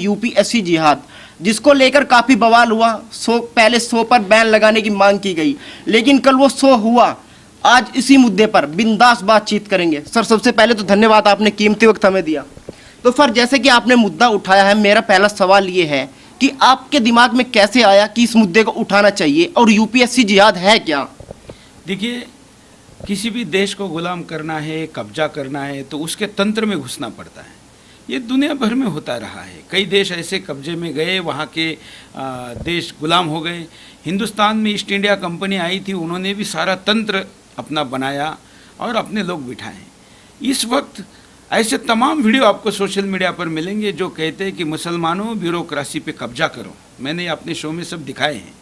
UPSC जिहाद, जिसको लेकर काफी बवाल हुआ। पहले 100 पर बैन लगाने की मांग की गई, लेकिन कल वो 100 हुआ। आज इसी मुद्दे पर बिंदास बातचीत करेंगे। सर, सबसे पहले तो धन्यवाद, आपने कीमती वक्त हमें दिया। तो सर, जैसे कि आपने मुद्दा उठाया है, मेरा पहला सवाल ये है कि आपके दिमाग में कैसे आया कि इस मुद्दे को उठाना चाहिए, और यूपीएससी जिहाद है क्या? देखिए, किसी भी देश को गुलाम करना है, कब्जा करना है, तो उसके तंत्र में घुसना पड़ता है। ये दुनिया भर में होता रहा है। कई देश ऐसे कब्जे में गए, वहाँ के देश गुलाम हो गए। हिंदुस्तान में ईस्ट इंडिया कंपनी आई थी, उन्होंने भी सारा तंत्र अपना बनाया और अपने लोग बिठाए। इस वक्त ऐसे तमाम वीडियो आपको सोशल मीडिया पर मिलेंगे जो कहते हैं कि मुसलमानों, ब्यूरोक्रेसी पे कब्जा करो। मैंने अपने शो में सब दिखाए हैं।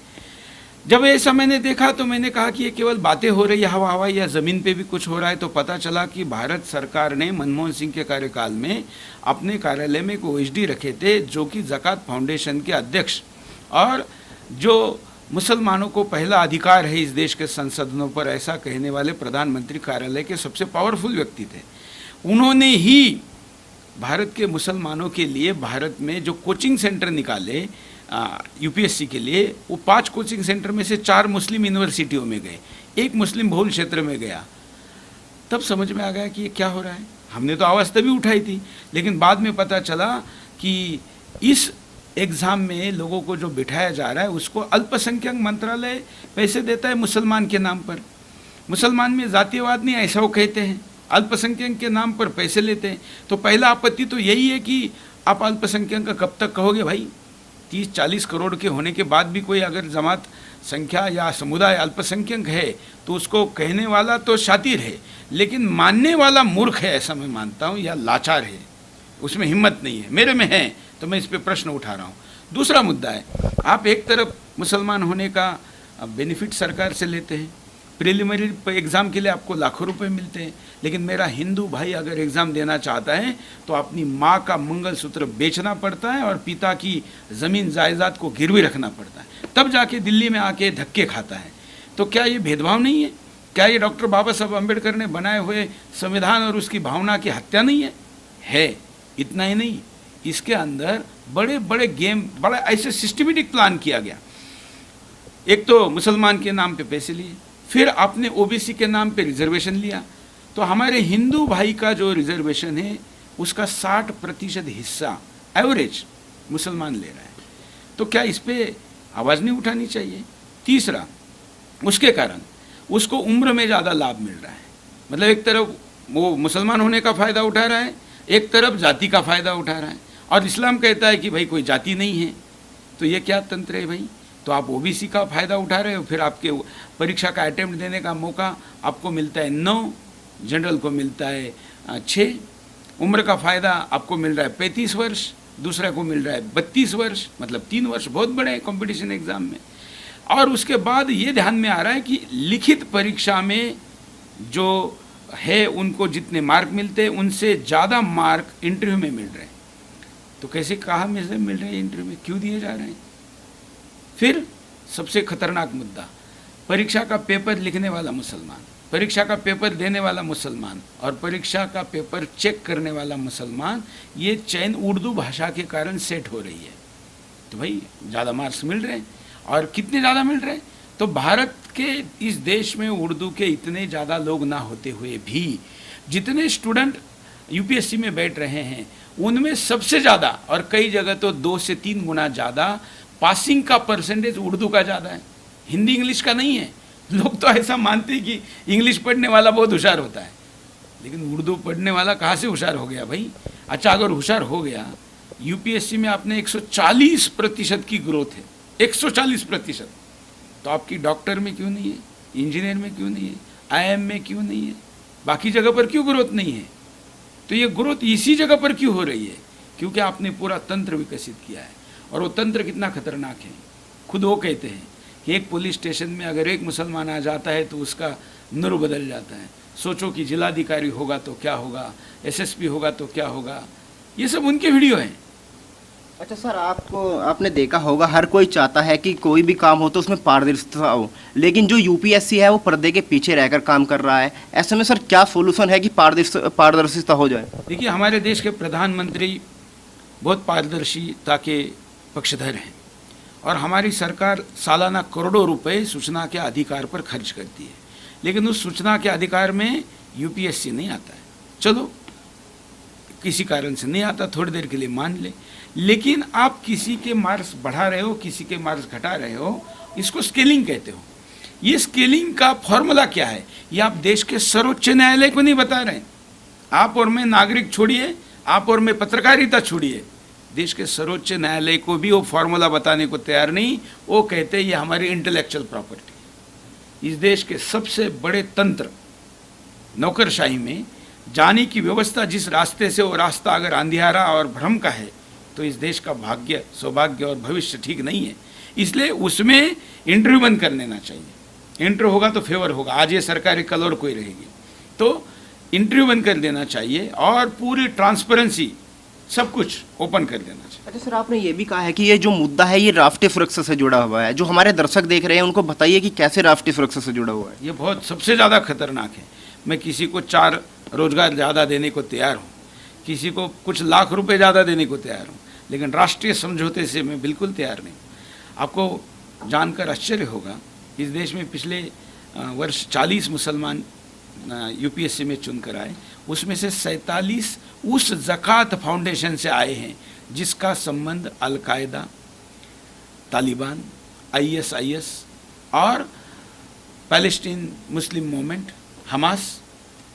जब ऐसा मैंने देखा तो मैंने कहा कि ये केवल बातें हो रही है हवा हवा, या ज़मीन पे भी कुछ हो रहा है। तो पता चला कि भारत सरकार ने मनमोहन सिंह के कार्यकाल में अपने कार्यालय में एक ओएसडी रखे थे, जो कि ज़कात फाउंडेशन के अध्यक्ष और जो मुसलमानों को पहला अधिकार है इस देश के संसदों पर, ऐसा कहने वाले प्रधानमंत्री कार्यालय के सबसे पावरफुल व्यक्ति थे। उन्होंने ही भारत के मुसलमानों के लिए भारत में जो कोचिंग सेंटर निकाले यूपीएससी के लिए, वो 5 कोचिंग सेंटर में से 4 मुस्लिम यूनिवर्सिटियों में गए, 1 मुस्लिम बहुल क्षेत्र में गया। तब समझ में आ गया कि ये क्या हो रहा है। हमने तो आवाज़ तभी उठाई थी, लेकिन बाद में पता चला कि इस एग्ज़ाम में लोगों को जो बिठाया जा रहा है उसको अल्पसंख्यक मंत्रालय पैसे देता है मुसलमान के नाम पर। मुसलमान में जातीयवाद नहीं, ऐसा वो कहते हैं, अल्पसंख्यक के नाम पर पैसे लेते हैं। तो पहला आपत्ति तो यही है कि आप अल्पसंख्यक का कब तक कहोगे भाई? 30-40 करोड़ के होने के बाद भी कोई अगर जमात संख्या या समुदाय अल्पसंख्यक है तो उसको कहने वाला तो शातिर है, लेकिन मानने वाला मूर्ख है, ऐसा मैं मानता हूँ, या लाचार है, उसमें हिम्मत नहीं है। मेरे में है तो मैं इस पे प्रश्न उठा रहा हूँ। दूसरा मुद्दा है, आप एक तरफ मुसलमान होने का बेनिफिट सरकार से लेते हैं, प्रिलिमिनरी एग्ज़ाम के लिए आपको लाखों रुपए मिलते हैं, लेकिन मेरा हिंदू भाई अगर एग्ज़ाम देना चाहता है तो अपनी माँ का मंगलसूत्र बेचना पड़ता है और पिता की ज़मीन जायदाद को गिरवी रखना पड़ता है, तब जाके दिल्ली में आके धक्के खाता है। तो क्या ये भेदभाव नहीं है? क्या ये डॉक्टर बाबा साहब अम्बेडकर ने बनाए हुए संविधान और उसकी भावना की हत्या नहीं है? है। इतना ही नहीं, इसके अंदर बड़े बड़े गेम, बड़ा ऐसे सिस्टमेटिक प्लान किया गया। एक तो मुसलमान के नाम पे पैसे लिए, फिर आपने ओबीसी के नाम पे रिजर्वेशन लिया। तो हमारे हिंदू भाई का जो रिजर्वेशन है उसका 60% हिस्सा एवरेज मुसलमान ले रहा है। तो क्या इस पे आवाज़ नहीं उठानी चाहिए? तीसरा, उसके कारण उसको उम्र में ज़्यादा लाभ मिल रहा है। मतलब एक तरफ वो मुसलमान होने का फ़ायदा उठा रहा है, एक तरफ जाति का फ़ायदा उठा रहा है, और इस्लाम कहता है कि भाई कोई जाति नहीं है। तो ये क्या तंत्र है भाई? तो आप ओबीसी का फ़ायदा उठा रहे हो, फिर आपके परीक्षा का अटेम्प्ट देने का मौका आपको मिलता है 9, जनरल को मिलता है 6, उम्र का फ़ायदा आपको मिल रहा है 35 वर्ष, दूसरे को मिल रहा है 32 वर्ष, मतलब 3 वर्ष बहुत बड़े कंपटीशन एग्ज़ाम में। और उसके बाद ये ध्यान में आ रहा है कि लिखित परीक्षा में जो है उनको जितने मार्क मिलते हैं उनसे ज़्यादा मार्क इंटरव्यू में मिल रहे हैं। तो कैसे, कहाँ में से मिल रहे हैं इंटरव्यू में, क्यों दिए जा रहे हैं? फिर सबसे खतरनाक मुद्दा, परीक्षा का पेपर लिखने वाला मुसलमान, परीक्षा का पेपर देने वाला मुसलमान और परीक्षा का पेपर चेक करने वाला मुसलमान, ये चयन उर्दू भाषा के कारण सेट हो रही है। तो भाई ज़्यादा मार्क्स मिल रहे हैं, और कितने ज़्यादा मिल रहे हैं? तो भारत के इस देश में उर्दू के इतने ज़्यादा लोग ना होते हुए भी जितने स्टूडेंट यूपीएससी में बैठ रहे हैं उनमें सबसे ज़्यादा, और कई जगह तो 2 से 3 गुना ज़्यादा पासिंग का परसेंटेज उर्दू का ज़्यादा है, हिंदी इंग्लिश का नहीं है। लोग तो ऐसा मानते हैं कि इंग्लिश पढ़ने वाला बहुत होशियार होता है, लेकिन उर्दू पढ़ने वाला कहाँ से होशियार हो गया भाई? अच्छा, अगर होशियार हो गया, यूपीएससी में आपने 140% की ग्रोथ है, 140%, तो आपकी डॉक्टर में क्यों नहीं है, इंजीनियर में क्यों नहीं है, आईएम में क्यों नहीं है, बाकी जगह पर क्यों ग्रोथ नहीं है? तो ये ग्रोथ इसी जगह पर क्यों हो रही है? क्योंकि आपने पूरा तंत्र विकसित किया है। और वो तंत्र कितना खतरनाक है, खुद वो कहते हैं कि एक पुलिस स्टेशन में अगर एक मुसलमान आ जाता है तो उसका नूर बदल जाता है। सोचो कि जिलाधिकारी होगा तो क्या होगा, एसएसपी होगा तो क्या होगा। ये सब उनके वीडियो हैं। अच्छा सर, आपने देखा होगा हर कोई चाहता है कि कोई भी काम हो तो उसमें पारदर्शिता हो, लेकिन जो यूपीएससी है वो पर्दे के पीछे रहकर काम कर रहा है। ऐसे में सर क्या सोल्यूशन है कि पारदर्शिता हो जाए? देखिए, हमारे देश के प्रधानमंत्री बहुत पारदर्शिता के पक्षधर हैं और हमारी सरकार सालाना करोड़ों रुपए सूचना के अधिकार पर खर्च करती है, लेकिन उस सूचना के अधिकार में यूपीएससी नहीं आता है। चलो किसी कारण से नहीं आता, थोड़ी देर के लिए मान ले, लेकिन आप किसी के मार्क्स बढ़ा रहे हो, किसी के मार्क्स घटा रहे हो, इसको स्केलिंग कहते हो। ये स्केलिंग का फॉर्मूला क्या है, ये आप देश के सर्वोच्च न्यायालय को नहीं बता रहे। आप और मैं नागरिक छोड़िए, आप और मैं पत्रकारिता छोड़िए, देश के सर्वोच्च न्यायालय को भी वो फॉर्मूला बताने को तैयार नहीं। वो कहते हैं ये हमारी इंटेलेक्चुअल प्रॉपर्टी। इस देश के सबसे बड़े तंत्र नौकरशाही में जाने की व्यवस्था, जिस रास्ते से वो रास्ता अगर अंधियारा और भ्रम का है तो इस देश का भाग्य, सौभाग्य और भविष्य ठीक नहीं है। इसलिए उसमें इंटरव्यू बंद कर लेना चाहिए। इंटरव्यू होगा तो फेवर होगा, आज ये सरकारी कल और कोई रहेगी, तो इंटरव्यू बंद कर देना चाहिए और पूरी ट्रांसपेरेंसी सब कुछ ओपन कर देना चाहिए। अच्छा सर, आपने ये भी कहा है कि ये जो मुद्दा है ये राष्ट्रीय सुरक्षा से जुड़ा हुआ है। जो हमारे दर्शक देख रहे हैं उनको बताइए कि कैसे राष्ट्रीय सुरक्षा से जुड़ा हुआ है। ये बहुत सबसे ज़्यादा खतरनाक है। मैं किसी को 4 रोजगार ज़्यादा देने को तैयार हूँ, किसी को कुछ लाख रुपए ज़्यादा देने को तैयार हूँ, लेकिन राष्ट्रीय समझौते से मैं बिल्कुल तैयार नहीं। आपको जानकर आश्चर्य होगा, इस देश में पिछले वर्ष 40 मुसलमान यूपीएससी में चुनकर आए, उसमें से 47 उस ज़कात फाउंडेशन से आए हैं जिसका संबंध अल-कायदा, तालिबान, आईएसआईएस और पैलेस्टीन मुस्लिम मूवमेंट, हमास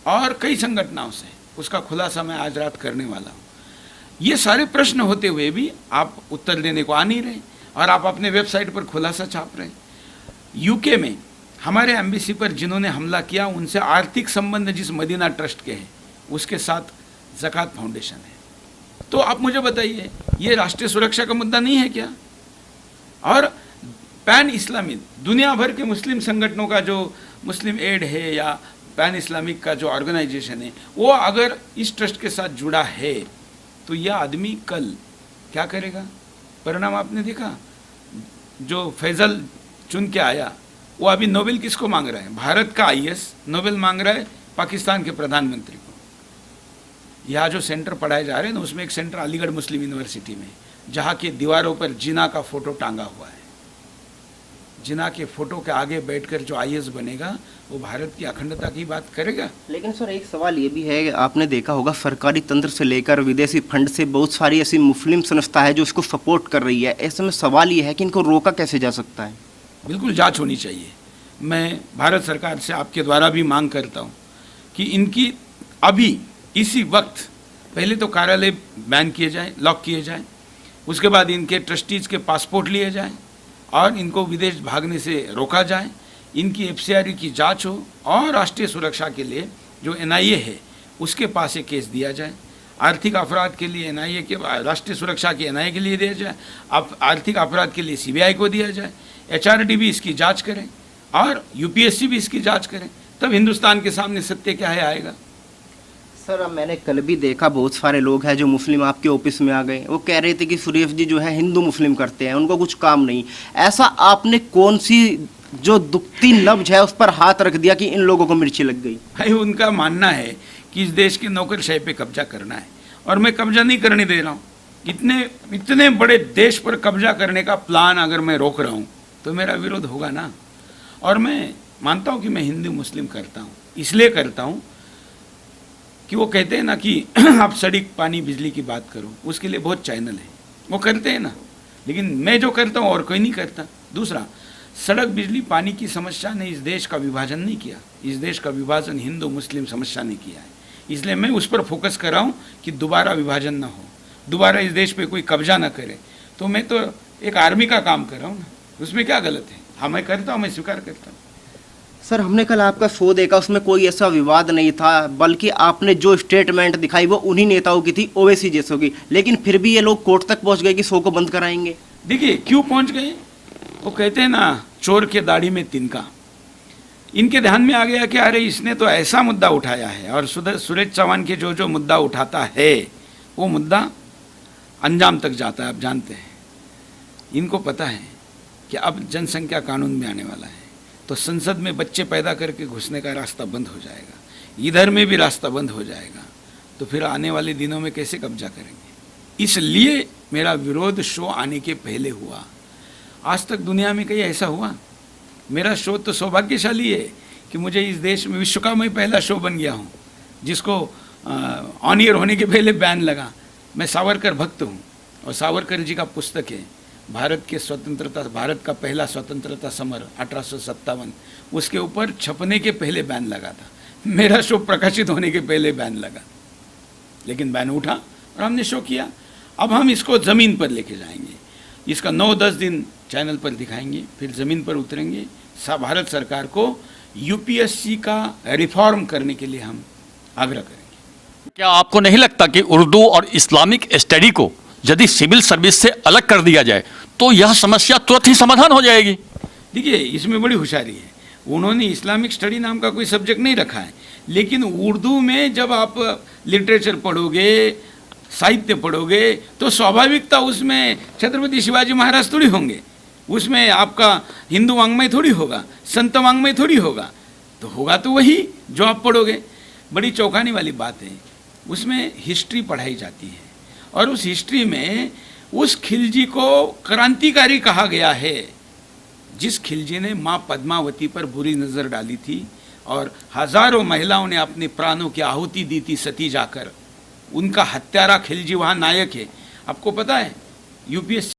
और कई संगठनों से। उसका खुलासा मैं आज रात करने वाला हूँ। ये सारे प्रश्न होते हुए भी आप उत्तर देने को आ नहीं रहे और आप अपने वेबसाइट पर खुलासा छाप रहे। यूके में हमारे एम्बेसी पर जिन्होंने हमला किया उनसे आर्थिक संबंध जिस मदीना ट्रस्ट के हैं उसके साथ ज़कात फाउंडेशन है। तो आप मुझे बताइए, ये राष्ट्रीय सुरक्षा का मुद्दा नहीं है क्या? और पैन इस्लामी दुनिया भर के मुस्लिम संगठनों का जो मुस्लिम एड है या पैन इस्लामिक का जो ऑर्गेनाइजेशन है, वो अगर इस ट्रस्ट के साथ जुड़ा है तो यह आदमी कल क्या करेगा? परिणाम आपने देखा। जो फैजल चुन के आया वो अभी नोबेल किसको मांग रहा है? भारत का आईएएस नोबेल मांग रहा है पाकिस्तान के प्रधानमंत्री को। यहाँ जो सेंटर पढ़ाए जा रहे हैं ना, उसमें एक सेंटर अलीगढ़ मुस्लिम यूनिवर्सिटी में, जहाँ की दीवारों पर जिना का फोटो टांगा हुआ है। जिना के फोटो के आगे बैठकर जो आईएएस बनेगा वो भारत की अखंडता की बात करेगा। लेकिन सर एक सवाल ये भी है, आपने देखा होगा सरकारी तंत्र से लेकर विदेशी फंड से बहुत सारी ऐसी मुस्लिम संस्था है जो इसको सपोर्ट कर रही है। ऐसे में सवाल ये है कि इनको रोका कैसे जा सकता है? बिल्कुल जांच होनी चाहिए। मैं भारत सरकार से आपके द्वारा भी मांग करता हूँ कि इनकी अभी इसी वक्त पहले तो कार्यालय बैन किए जाए, लॉक किए जाए, उसके बाद इनके ट्रस्टीज़ के पासपोर्ट लिए जाए और इनको विदेश भागने से रोका जाए, इनकी एफसीआर की जांच हो और राष्ट्रीय सुरक्षा के लिए जो एनआईए है उसके पास ये केस दिया जाए। आर्थिक अपराध के लिए एनआईए के, राष्ट्रीय सुरक्षा के एनआईए के लिए दिया जाए, अब आर्थिक अपराध के लिए सीबीआई को दिया जाए, एचआरडी भी इसकी जांच करें और यूपीएससी भी इसकी जांच करें, तब हिंदुस्तान के सामने सत्य क्या है आएगा। सर अब मैंने कल भी देखा बहुत सारे लोग हैं जो मुस्लिम आपके ऑफिस में आ गए, वो कह रहे थे कि सुरेश जी जो है हिंदू मुस्लिम करते हैं, उनको कुछ काम नहीं। ऐसा आपने कौन सी जो दुखती नब्ज है उस पर हाथ रख दिया कि इन लोगों को मिर्ची लग गई? भाई उनका मानना है कि इस देश की नौकरशाही पे कब्जा करना है और मैं कब्जा नहीं करने दे रहा हूँ। इतने बड़े देश पर कब्जा करने का प्लान अगर मैं रोक रहा हूँ तो मेरा विरोध होगा ना। और मैं मानता हूँ कि मैं हिंदू मुस्लिम करता हूँ, इसलिए करता हूँ कि वो कहते हैं ना कि आप सड़क पानी बिजली की बात करो, उसके लिए बहुत चैनल है, वो करते हैं ना, लेकिन मैं जो करता हूँ और कोई नहीं करता। दूसरा, सड़क बिजली पानी की समस्या ने इस देश का विभाजन नहीं किया, इस देश का विभाजन हिंदू मुस्लिम समस्या ने किया है। इसलिए मैं उस पर फोकस कर रहा हूँ कि दोबारा विभाजन ना हो, दोबारा इस देश पे कोई कब्जा ना करे। तो मैं तो एक आर्मी का काम कर रहा हूँ ना, उसमें क्या गलत है? हाँ मैं करता हूँ, मैं स्वीकार करता हूँ। सर हमने कल आपका शो देखा, उसमें कोई ऐसा विवाद नहीं था, बल्कि आपने जो स्टेटमेंट दिखाई वो उन्हीं नेताओं की थी, ओवैसी जैसों की, लेकिन फिर भी ये लोग कोर्ट तक पहुंच गए कि शो को बंद कराएंगे। देखिए क्यों पहुंच गए, वो कहते हैं ना चोर के दाढ़ी में तिनका। इनके ध्यान में आ गया कि अरे इसने तो ऐसा मुद्दा उठाया है, और सुरेश चौहान के जो मुद्दा उठाता है वो मुद्दा अंजाम तक जाता है। आप जानते हैं, इनको पता है कि अब जनसंख्या कानून में आने वाला है तो संसद में बच्चे पैदा करके घुसने का रास्ता बंद हो जाएगा, इधर में भी रास्ता बंद हो जाएगा, तो फिर आने वाले दिनों में कैसे कब्जा करेंगे? इसलिए मेरा विरोध शो आने के पहले हुआ। आज तक दुनिया में कहीं ऐसा हुआ? मेरा शो तो सौभाग्यशाली है कि मुझे इस देश में विश्व का मैं पहला शो बन गया हूँ जिसको ऑन एयर होने के पहले बैन लगा। मैं सावरकर भक्त हूँ और सावरकर जी का पुस्तक है भारत का पहला स्वतंत्रता समर 1857, उसके ऊपर छपने के पहले बैन लगा था। मेरा शो प्रकाशित होने के पहले बैन लगा, लेकिन बैन उठा और हमने शो किया। अब हम इसको ज़मीन पर लेके जाएंगे, इसका 9-10 दिन चैनल पर दिखाएंगे, फिर ज़मीन पर उतरेंगे। भारत सरकार को यूपीएससी का रिफॉर्म करने के लिए हम आग्रह करेंगे। क्या आपको नहीं लगता कि उर्दू और इस्लामिक स्टडी को यदि सिविल सर्विस से अलग कर दिया जाए तो यह समस्या तुरंत ही समाधान हो जाएगी? देखिए, इसमें बड़ी होशियारी है। उन्होंने इस्लामिक स्टडी नाम का कोई सब्जेक्ट नहीं रखा है, लेकिन उर्दू में जब आप लिटरेचर पढ़ोगे, साहित्य पढ़ोगे, तो स्वाभाविकता उसमें छत्रपति शिवाजी महाराज थोड़ी होंगे, उसमें आपका हिंदू वांग्मय थोड़ी होगा, संत वांग्मय थोड़ी होगा, तो होगा तो वही जो आप पढ़ोगे। बड़ी चौंकाने वाली बात है, उसमें हिस्ट्री पढ़ाई जाती है और उस हिस्ट्री में उस खिलजी को क्रांतिकारी कहा गया है जिस खिलजी ने माँ पद्मावती पर बुरी नज़र डाली थी और हजारों महिलाओं ने अपने प्राणों की आहुति दी थी सती जाकर। उनका हत्यारा खिलजी वहाँ नायक है। आपको पता है यूपीएससी